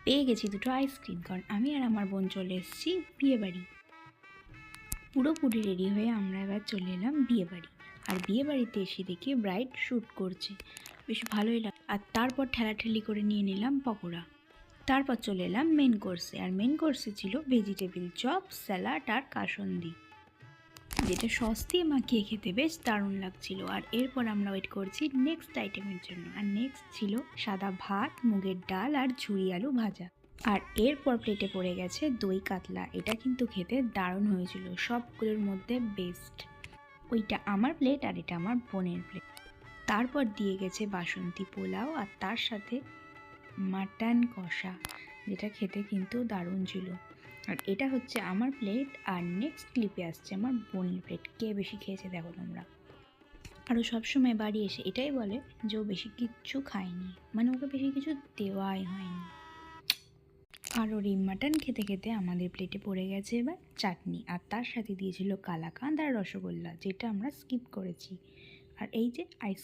পেয়ে গেছি দুটো আইসক্রিম, কারণ আমি আর আমার বোন চলে এসেছি বিয়েবাড়ি। পুরোপুরি রেডি হয়ে আমরা এবার চলে এলাম বিয়েবাড়ি। আর বিয়েবাড়িতে এসে দেখি ব্রাইড শ্যুট করছে, বেশ ভালোই লাগে। আর তারপর ঠেলাঠেলি করে নিয়ে নিলাম পকোড়া। তারপর চলে এলাম মেন কোর্সে, আর মেন কোর্সে ছিল ভেজিটেবিল চপ, স্যালাড আর কাসন্দি, যেটা সস দিয়ে মাখিয়ে খেতে বেশ দারুণ লাগছিল। আর এরপর আমরা ওয়েট করছি নেক্সট আইটেমের জন্য, আর নেক্সট ছিল সাদা ভাত, মুগের ডাল আর ঝুরি আলু ভাজা। আর এরপর প্লেটে পড়ে গেছে দই কাতলা। এটা কিন্তু খেতে দারুণ হয়েছিল, সবগুলোর মধ্যে বেস্ট। ওইটা আমার প্লেট আর এটা আমার বোনের প্লেট। তারপর দিয়ে গেছে বাসন্তী পোলাও আর তার সাথে মাটন কষা, যেটা খেতে কিন্তু দারুণ ছিল। আর এটা হচ্ছে আমার প্লেট, আর নেক্সট ক্লিপে আসছে আমার বোনের প্লেট। কে বেশি খেয়েছে দেখো তোমরা। আরও সবসময় বাড়ি এসে এটাই বলে যে ও বেশি কিচ্ছু খায়নি, মানে ওকে বেশি কিছু দেওয়াই হয়নি। আর ওর এই মাটন খেতে খেতে আমাদের প্লেটে পড়ে গেছে এবার চাটনি, আর তার সাথে দিয়েছিল কালাকাঁদ আর রসগোল্লা, যেটা আমরা স্কিপ করেছি। আর এই যে আইস